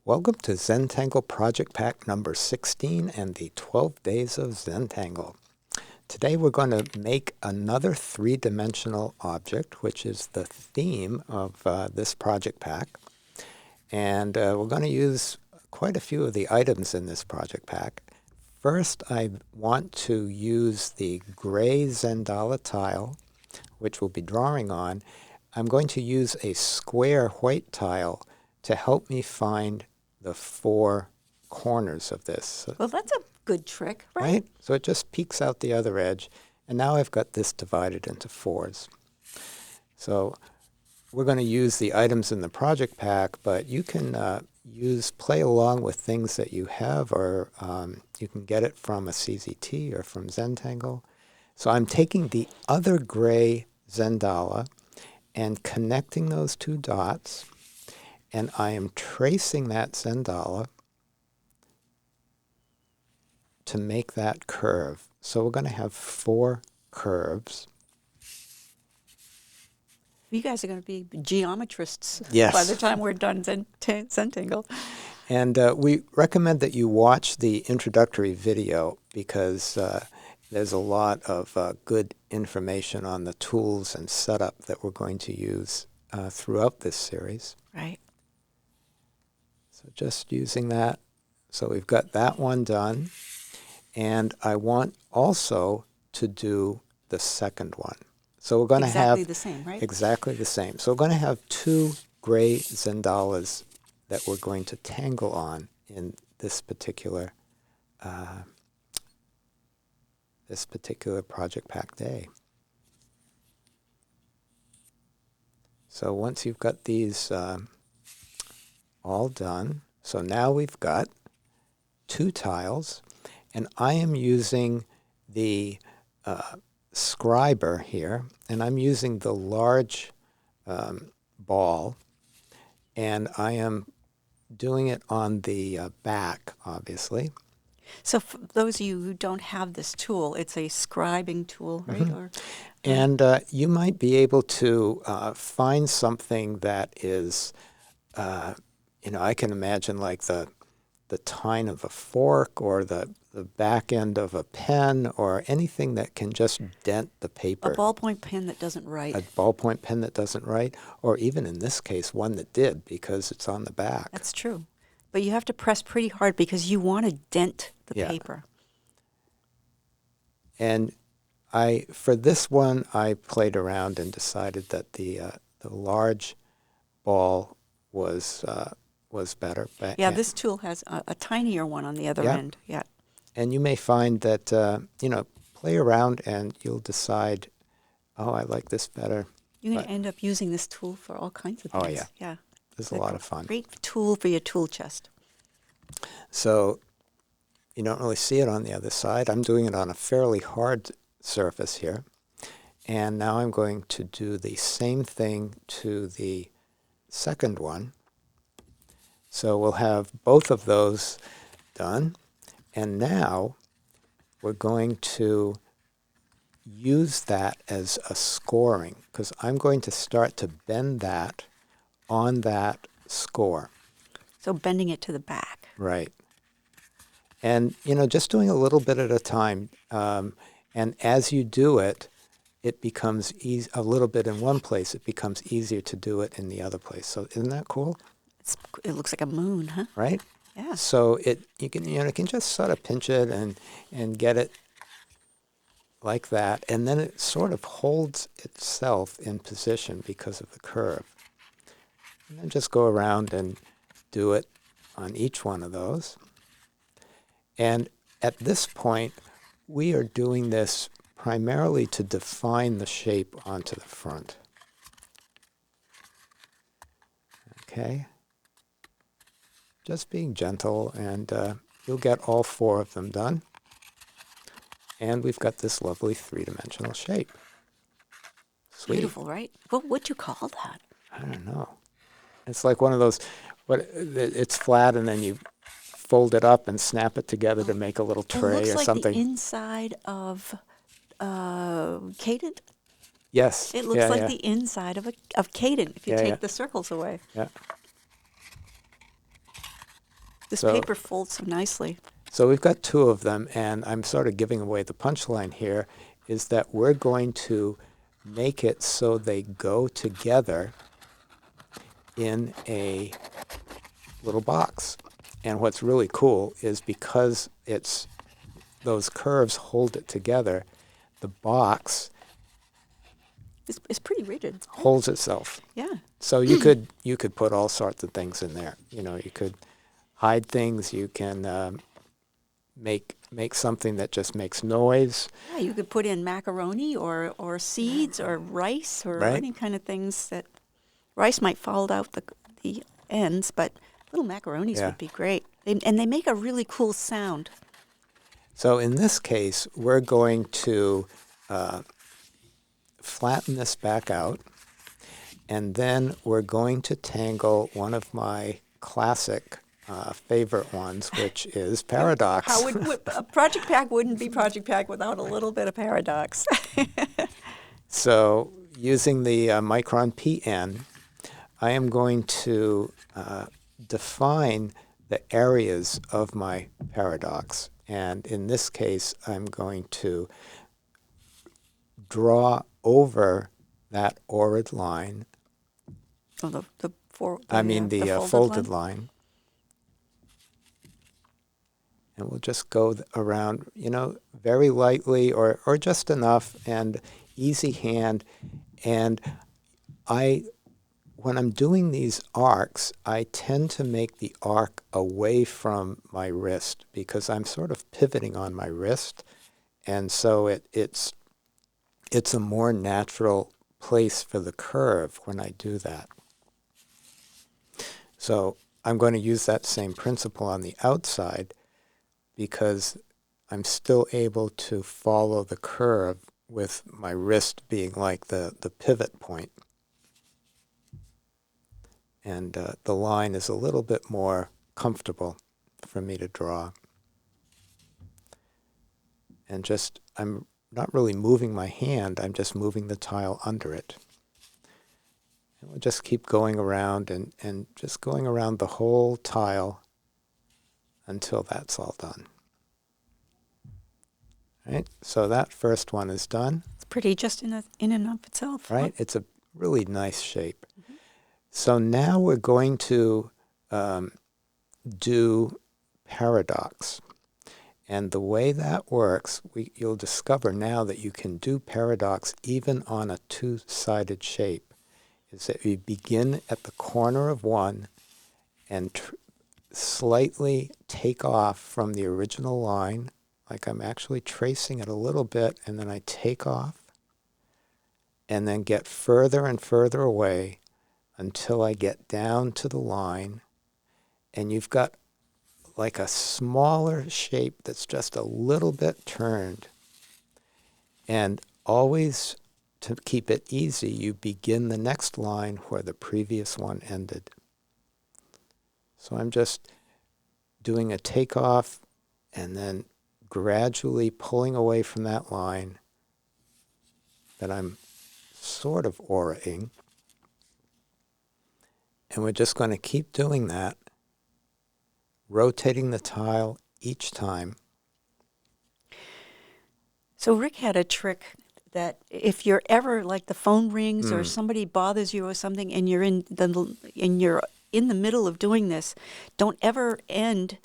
Welcome to Zentangle Project Pack number 16 and the 12 Days of Zentangle. Today we're going to make another three-dimensional object, which is the theme of this project pack. And we're going to use quite a few of the items in this project pack. First, I want to use the gray Zendala tile, which we'll be drawing on. I'm going to use a square white tile to help me find the four corners of this. Well, that's a good trick, right? Right? So it just peeks out the other edge. And now I've got this divided into fours. So we're going to use the items in the project pack, but you can play along with things that you have, or you can get it from a CZT or from Zentangle. So I'm taking the other gray Zendala and connecting those two dots, and I am tracing that Zendala to make that curve. So we're going to have four curves. You guys are going to be geometrists Yes. by the time we're done Zentangle. And we recommend that you watch the introductory video because there's a lot of good information on the tools and setup that we're going to use throughout this series. Right. So just using that. So we've got that one done. And I want also to do the second one. So we're going to have exactly the same, right? Exactly the same. So we're going to have two gray Zendalas that we're going to tangle on in this particular project pack day. So once you've got these all done, so now we've got two tiles, and I am using the scriber here, and I'm using the large ball, and I am doing it on the back, obviously. So for those of you who don't have this tool, it's a scribing tool, right? Mm-hmm. Or And you might be able to find something that is, I can imagine like the tine of a fork or the back end of a pen or anything that can just dent the paper. a ballpoint pen that doesn't write. A ballpoint pen that doesn't write, or even in this case, one that did because it's on the back. That's true. But you have to press pretty hard because you want to dent the Yeah. paper. And for this one, I played around and decided that the large ball was better. Yeah, this tool has a tinier one on the other Yeah. end. Yeah. And you may find that, play around and you'll decide, oh, I like this better. You're going to end up using this tool for all kinds of things. Oh, yeah. Yeah. It's a lot of fun. Great tool for your tool chest. So you don't really see it on the other side. I'm doing it on a fairly hard surface here. And now I'm going to do the same thing to the second one. So we'll have both of those done. And now we're going to use that as a scoring, because I'm going to start to bend that on that score. So bending it to the back. Right. And, just doing a little bit at a time. And as you do it, it becomes a little bit in one place. It becomes easier to do it in the other place. So isn't that cool? It looks like a moon, huh? Right? Yeah. So you can just sort of pinch it and get it like that. And then it sort of holds itself in position because of the curve. And then just go around and do it on each one of those. And at this point, we are doing this primarily to define the shape onto the front. Okay? Just being gentle, and you'll get all four of them done. And we've got this lovely three-dimensional shape. Sweet. Beautiful, right? What would you call that? I don't know. It's like one of those, it's flat and then you fold it up and snap it together to make a little tray it looks or like something. the inside of Cadent. Yes. It looks like the inside of Cadent if you take the circles away. Yeah. This So, paper folds so nicely. so we've got two of them, and I'm sort of giving away the punchline here, is that we're going to make it so they go together in a little box. And what's really cool is because those curves hold it together, the box It's pretty rigid. holds itself. Yeah. So you could put all sorts of things in there. You could hide things. You can make something that just makes noise, Yeah, you could put in macaroni or seeds or rice or right? any kind of things that rice might fall out the ends, but little macaronis Yeah. would be great. And they make a really cool sound. So in this case, we're going to flatten this back out, and then we're going to tangle one of my classic favorite ones, which is paradox. How would a project pack wouldn't be project pack without a little bit of paradox. So using the Micron PN, I am going to define the areas of my paradox. And in this case, I'm going to draw over that arid line. Oh, the Folded line. And we'll just go around, very lightly or just enough, and easy hand. And when I'm doing these arcs, I tend to make the arc away from my wrist because I'm sort of pivoting on my wrist. And so it's a more natural place for the curve when I do that. So I'm going to use that same principle on the outside because I'm still able to follow the curve with my wrist being like the pivot point. And the line is a little bit more comfortable for me to draw. And I'm not really moving my hand, I'm just moving the tile under it. And we'll just keep going around and just going around the whole tile until that's all done. Right? So that first one is done. It's pretty just in and of itself. Right? It's a really nice shape. Mm-hmm. So now we're going to do paradox. And the way that works, you'll discover now that you can do paradox even on a two-sided shape, is that you begin at the corner of one and slightly take off from the original line, like I'm actually tracing it a little bit, and then I take off, and then get further and further away until I get down to the line, and you've got like a smaller shape that's just a little bit turned. And always, to keep it easy, you begin the next line where the previous one ended. So I'm just doing a takeoff and then gradually pulling away from that line that I'm sort of auraing. And we're just going to keep doing that, rotating the tile each time. So Rick had a trick that if you're ever, like, the phone rings or somebody bothers you or something, and you're in the middle of doing this, don't ever end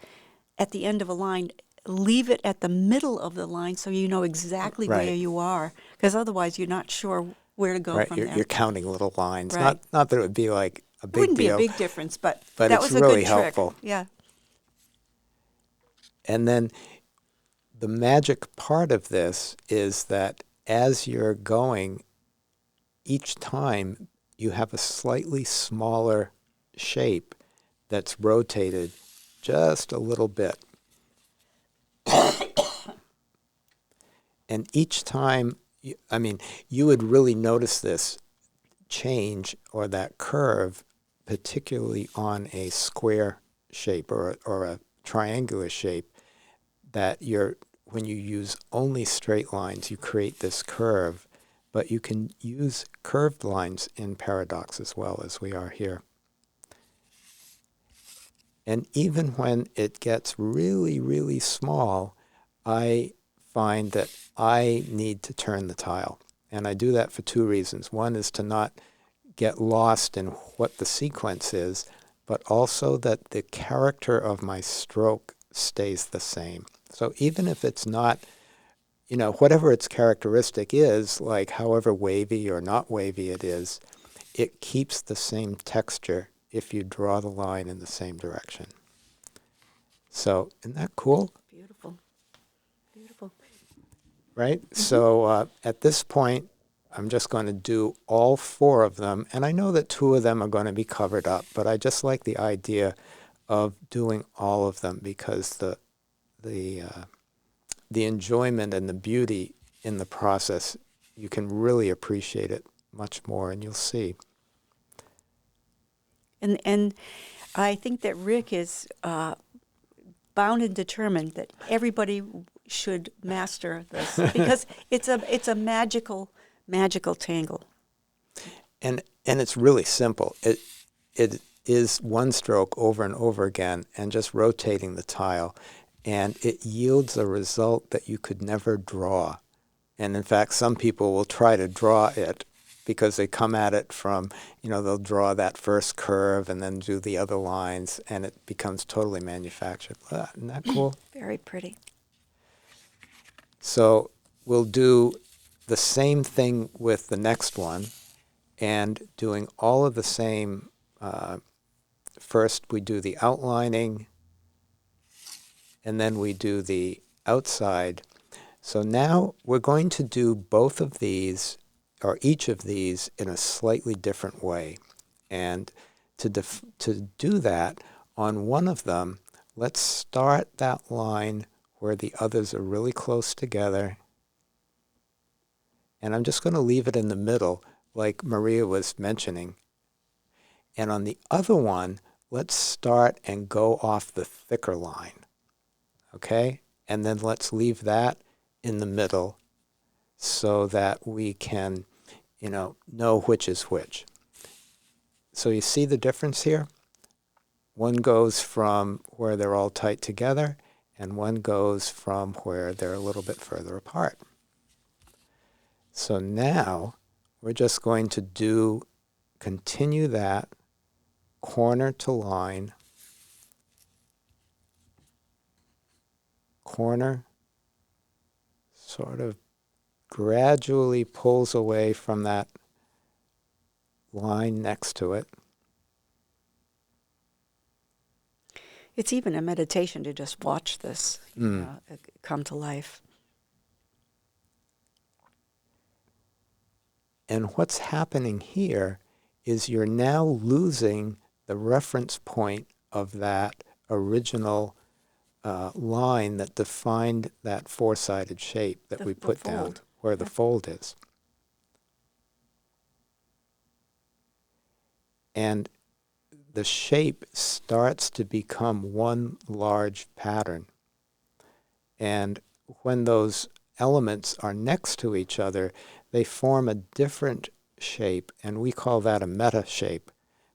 at the end of a line. Leave it at the middle of the line so you know exactly Right. where you are, because otherwise you're not sure where to go Right, from you're, there. you're counting little lines. Right. Not that it would be like a It big wouldn't deal. be a big difference, but but that it's was a really good trick. helpful. Yeah. And then the magic part of this is that as you're going, each time you have a slightly smaller shape that's rotated just a little bit. And each time, you would really notice this change or that curve, particularly on a square shape or a triangular shape, that when you use only straight lines, you create this curve, but you can use curved lines in paradox as well, as we are here. And even when it gets really, really small, I find that I need to turn the tile. And I do that for two reasons. One is to not get lost in what the sequence is, but also that the character of my stroke stays the same. So even if it's not, whatever its characteristic is, like however wavy or not wavy it is, it keeps the same texture if you draw the line in the same direction. So isn't that cool? Beautiful. Beautiful. Right? So at this point, I'm just going to do all four of them. And I know that two of them are going to be covered up, but I just like the idea of doing all of them because the enjoyment and the beauty in the process, you can really appreciate it much more, and you'll see. And I think that Rick is bound and determined that everybody should master this because it's a magical tangle. And it's really simple. It is one stroke over and over again and just rotating the tile. And it yields a result that you could never draw. And in fact, some people will try to draw it because they come at it from, they'll draw that first curve and then do the other lines, and it becomes totally manufactured. Isn't that cool? Very pretty. So we'll do the same thing with the next one, and doing all of the same. First, we do the outlining, and then we do the outside. So now we're going to do both of these, or each of these, in a slightly different way. And to do that, on one of them, let's start that line where the others are really close together. And I'm just going to leave it in the middle, like Maria was mentioning. And on the other one, let's start and go off the thicker line. Okay? And then let's leave that in the middle so that we can, know which is which. So you see the difference here? One goes from where they're all tight together, and one goes from where they're a little bit further apart. So now we're just going to continue that corner to line, corner, sort of gradually pulls away from that line next to it. It's even a meditation to just watch this come to life. And what's happening here is you're now losing the reference point of that original line that defined that four-sided shape that we put down where the fold is. And the shape starts to become one large pattern. And when those elements are next to each other, they form a different shape, and we call that a meta shape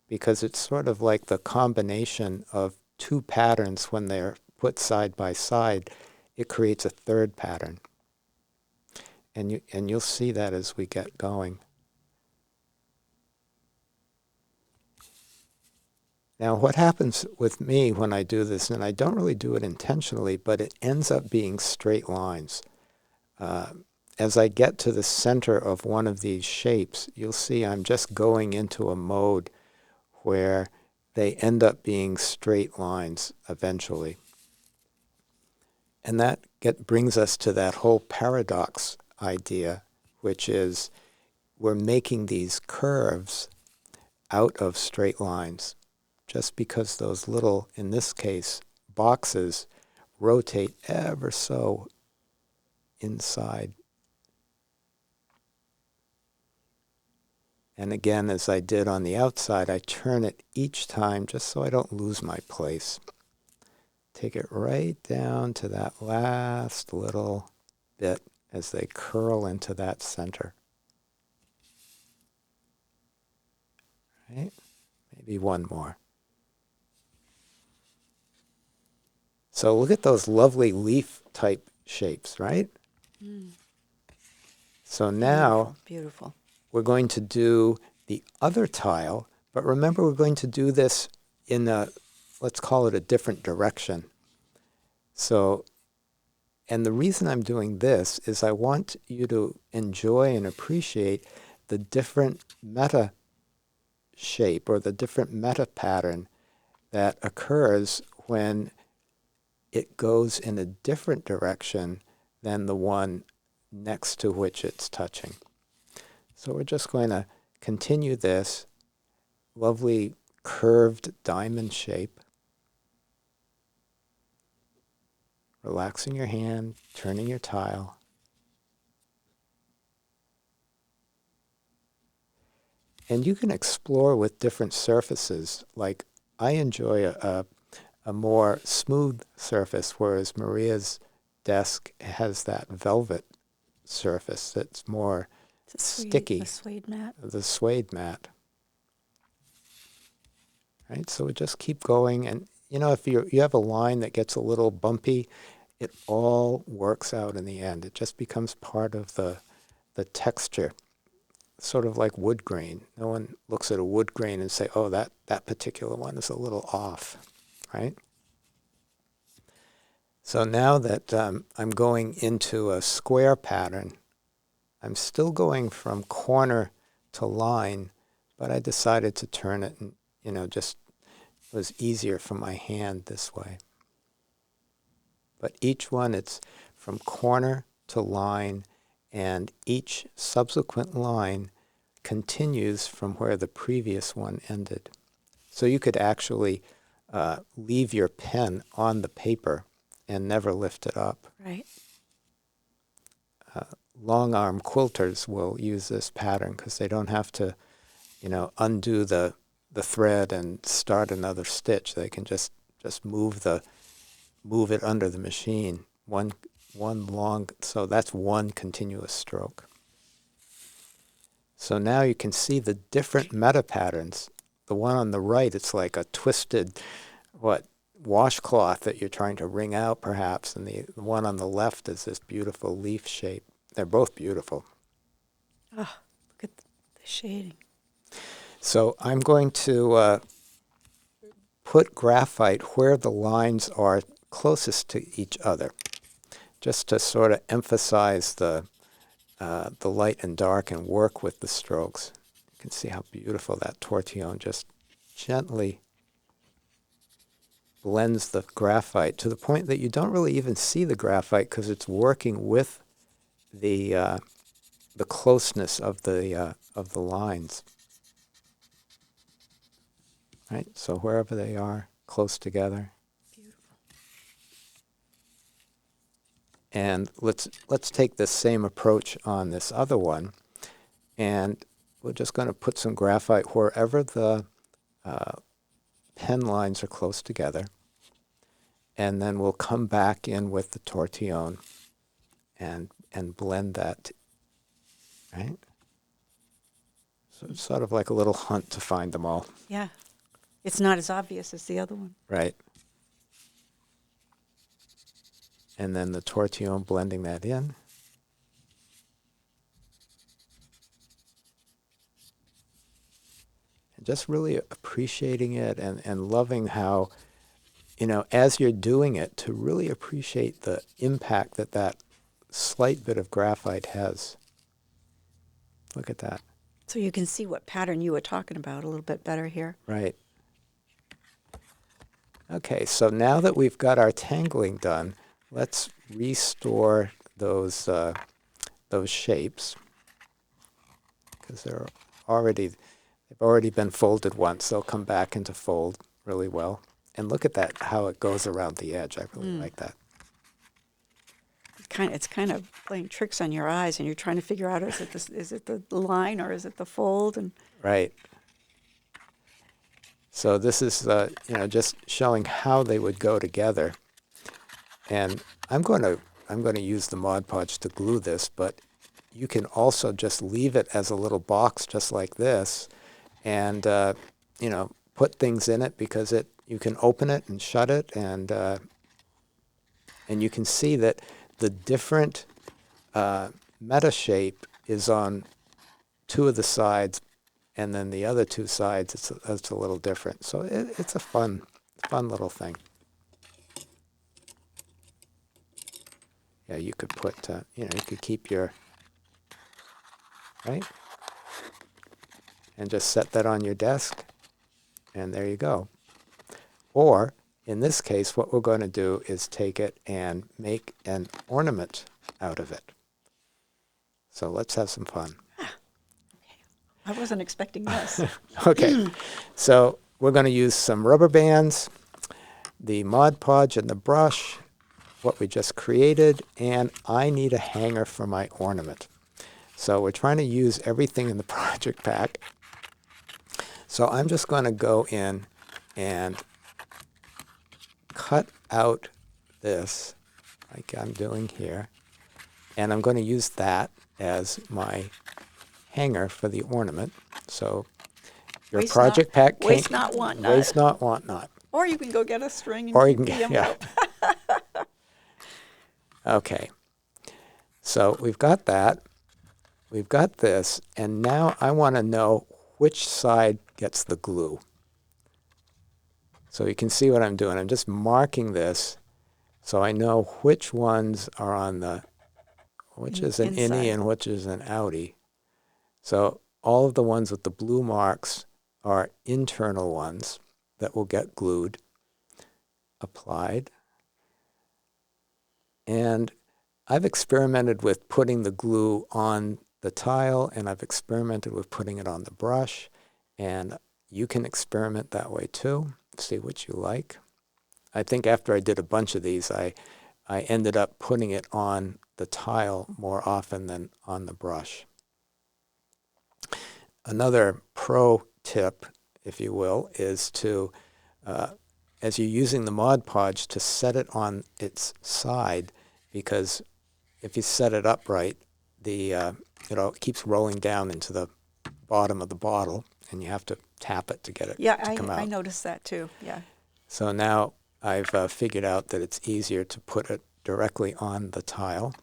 because it's sort of like the combination of two patterns. When they're put side by side, it creates a third pattern. And you'll see that as we get going. Now, what happens with me when I do this, and I don't really do it intentionally, but it ends up being straight lines. As I get to the center of one of these shapes, you'll see I'm just going into a mode where they end up being straight lines eventually. And that brings us to that whole paradox idea, which is we're making these curves out of straight lines just because those little, in this case, boxes rotate ever so inside. And again, as I did on the outside, I turn it each time just so I don't lose my place. Take it right down to that last little bit as they curl into that center. Right? Maybe one more. So look at those lovely leaf type shapes, right? So now Beautiful. we're going to do the other tile, but remember we're going to do this in a, let's call it a different direction. So, and the reason I'm doing this is I want you to enjoy and appreciate the different meta shape or the different meta pattern that occurs when it goes in a different direction than the one next to which it's touching. So we're just going to continue this lovely curved diamond shape. Relaxing your hand, turning your tile. And you can explore with different surfaces. Like I enjoy a more smooth surface, whereas Maria's desk has that velvet surface that's more sticky. The suede mat. The suede mat. Right? So we just keep going. And, you know, if you have a line that gets a little bumpy, it all works out in the end. It just becomes part of the texture, sort of like wood grain. No one looks at a wood grain and say, oh, that particular one is a little off, right? So now that I'm going into a square pattern, I'm still going from corner to line, but I decided to turn it and, you know, just it was easier for my hand this way. But each one, it's from corner to line, and each subsequent line continues from where the previous one ended. So you could actually leave your pen on the paper and never lift it up. Right. Long arm quilters will use this pattern because they don't have to, you know, undo the thread and start another stitch. They can just move it under the machine. One long, so that's one continuous stroke. So now you can see the different meta patterns. The one on the right, it's like a twisted, washcloth that you're trying to wring out perhaps, and the one on the left is this beautiful leaf shape. They're both beautiful. Oh, look at the shading. So I'm going to put graphite where the lines are closest to each other, just to sort of emphasize the light and dark and work with the strokes. You can see how beautiful that tortillon just gently blends the graphite to the point that you don't really even see the graphite because it's working with the closeness of the lines. Right, so wherever they are, close together. Beautiful. And let's take this same approach on this other one, and we're just going to put some graphite wherever the pen lines are close together, and then we'll come back in with the tortillon and blend that, right? So it's sort of like a little hunt to find them all. Yeah. It's not as obvious as the other one. Right. And then the tortillon, blending that in. And just really appreciating it and loving how, you know, as you're doing it, to really appreciate the impact that slight bit of graphite has. Look at that. So you can see what pattern you were talking about a little bit better here. Right. Okay, so now that we've got our tangling done, let's restore those shapes because they've already been folded once. They'll come back into fold really well. And look at that, how it goes around the edge. I really like that. It's kind of playing tricks on your eyes, and you're trying to figure out is it the line or is it the fold? And Right. So this is just showing how they would go together. And I'm going to use the Mod Podge to glue this, but you can also just leave it as a little box just like this, and put things in it because you can open it and shut it, and And you can see that the different meta shape is on two of the sides, and then the other two sides, it's a little different. So it's a fun little thing. Yeah, you could put, you could keep your, right? And just set that on your desk, and there you go. Or, in this case, what we're going to do is take it and make an ornament out of it. So let's have some fun. I wasn't expecting this. Okay, so we're going to use some rubber bands, the Mod Podge and the brush, what we just created, and I need a hanger for my ornament. So we're trying to use everything in the project pack. So I'm just going to go in and cut out this, like I'm doing here, and I'm going to use that as my hanger for the ornament. So your Waste project not- pack waste not, want not. Waste not, want not. Or you can go get a string and Or you keep can the get, yeah. envelope. Okay. So we've got that. We've got this. And now I want to know which side gets the glue. So you can see what I'm doing. I'm just marking this so I know which ones are on the, which is an Inside. innie and which is an outie. So all of the ones with the blue marks are internal ones that will get glued, applied. And I've experimented with putting the glue on the tile, and I've experimented with putting it on the brush, and you can experiment that way too, see what you like. I think after I did a bunch of these, I ended up putting it on the tile more often than on the brush. Another pro tip, if you will, is to, as you're using the Mod Podge, to set it on its side, because if you set it upright, it keeps rolling down into the bottom of the bottle, and you have to tap it to get it to come out. I noticed that too, yeah. So now I've figured out that it's easier to put it directly on the tile.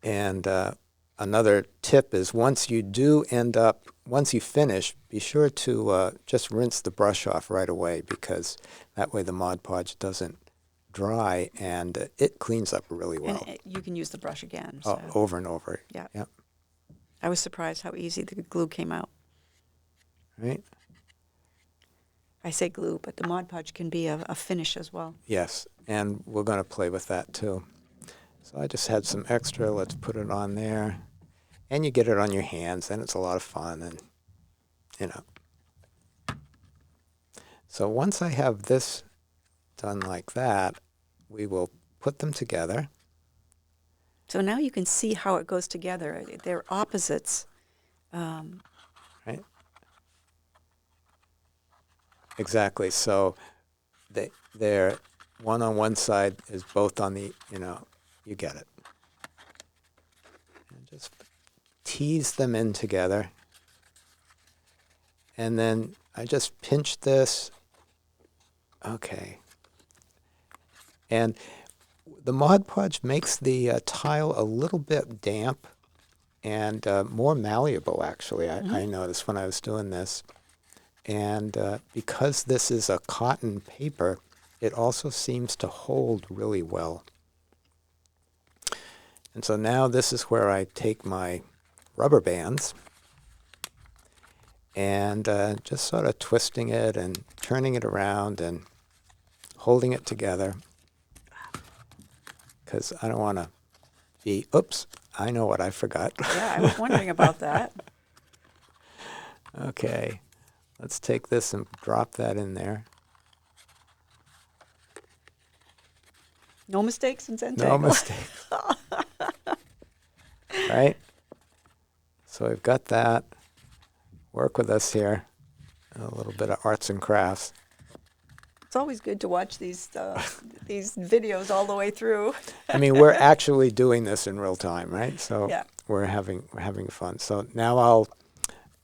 And another tip is once you finish, be sure to just rinse the brush off right away, because that way the Mod Podge doesn't dry, and it cleans up really well. And you can use the brush again. So. Over and over. Yeah. Yep. I was surprised how easy the glue came out. Right? I say glue, but the Mod Podge can be a finish as well. Yes, and we're going to play with that too. So I just had some extra. Let's put it on there. And you get it on your hands, and it's a lot of fun. And, So once I have this done like that, we will put them together. So now you can see how it goes together. They're opposites. Right? Exactly. So they're one on one side is both on the, you get it. And just tease them in together. And then I just pinch this. Okay. And the Mod Podge makes the tile a little bit damp and more malleable, actually, I noticed when I was doing this. And because this is a cotton paper, it also seems to hold really well. And so now this is where I take my rubber bands and just sort of twisting it and turning it around and holding it together, because I don't want to be, oops, I know what I forgot. Yeah, I was wondering about that. Okay, let's take this and drop that in there. No mistakes in Zentangle. No mistakes. Right? So we've got that. Work with us here. A little bit of arts and crafts. It's always good to watch these videos all the way through. I mean, we're actually doing this in real time, right? So yeah. we're having fun. So now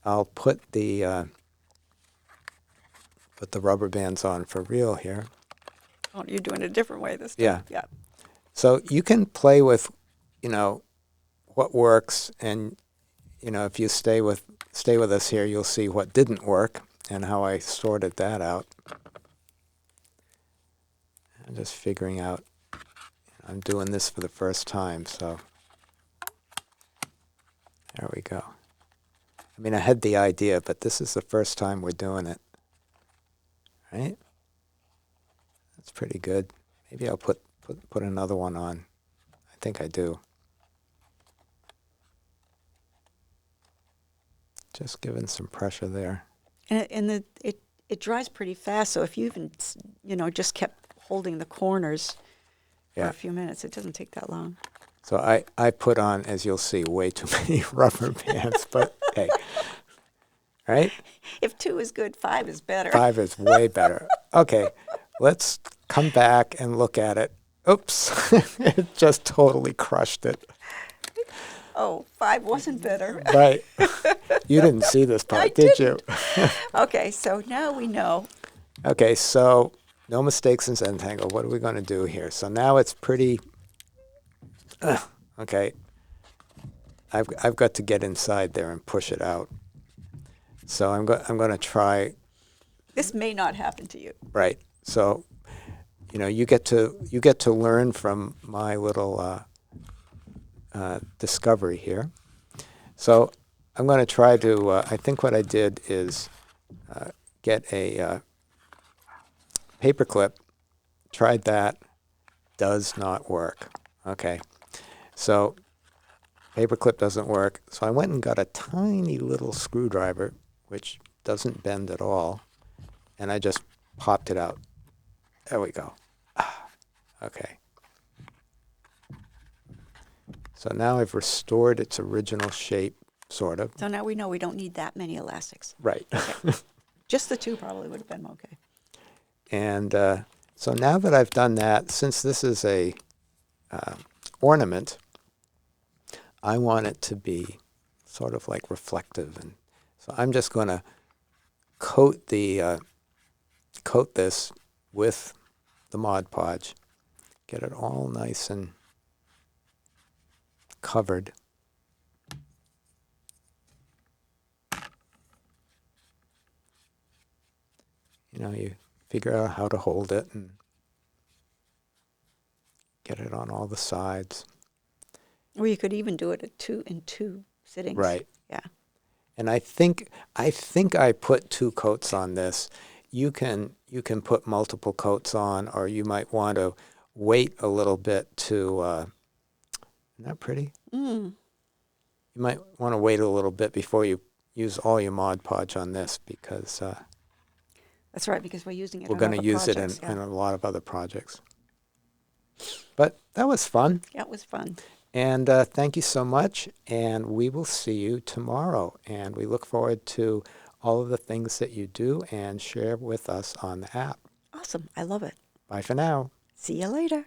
I'll put the rubber bands on for real here. Oh, you're doing it a different way this time. Yeah. Yeah. So you can play with, what works, and if you stay with us here, you'll see what didn't work and how I sorted that out. I'm just figuring out. I'm doing this for the first time, so there we go. I mean, I had the idea, but this is the first time we're doing it. Right? That's pretty good. Maybe I'll put another one on. I think I do. Just giving some pressure there. And it dries pretty fast, so if you even, just kept holding the corners for a few minutes, it doesn't take that long. So I put on, as you'll see, way too many rubber bands, but hey, right? If 2 is good, 5 is better. 5 is way better. Okay, let's come back and look at it. Oops, it just totally crushed it. Oh, 5 wasn't better. Right. You didn't see this part, did you? Okay, so now we know. Okay, so no mistakes in Zentangle. What are we going to do here? So now it's pretty... okay. I've got to get inside there and push it out. So I'm going to try... This may not happen to you. Right. So, you get to learn from my little discovery here. So I'm going to try to, I think what I did is get a paper clip, tried that, does not work. Okay, so paper clip doesn't work. So I went and got a tiny little screwdriver, which doesn't bend at all, and I just popped it out. There we go. Okay. So now I've restored its original shape, sort of. So now we know we don't need that many elastics. Right. Okay. Just the 2 probably would have been okay. And so now that I've done that, since this is a ornament, I want it to be sort of like reflective. And so I'm just going to coat this with the Mod Podge, get it all nice and covered. You figure out how to hold it and get it on all the sides. Or you could even do it at 2 in 2 sittings. Right. Yeah. And I think I put 2 coats on this. You can put multiple coats on, or you might want to wait a little bit to. Isn't that pretty? Mm. You might want to wait a little bit before you use all your Mod Podge on this, because That's right, because we're using it. we're going to use it in a lot of other projects. But that was fun. Yeah, it was fun. And thank you so much. And we will see you tomorrow. And we look forward to all of the things that you do and share with us on the app. Awesome. I love it. Bye for now. See you later.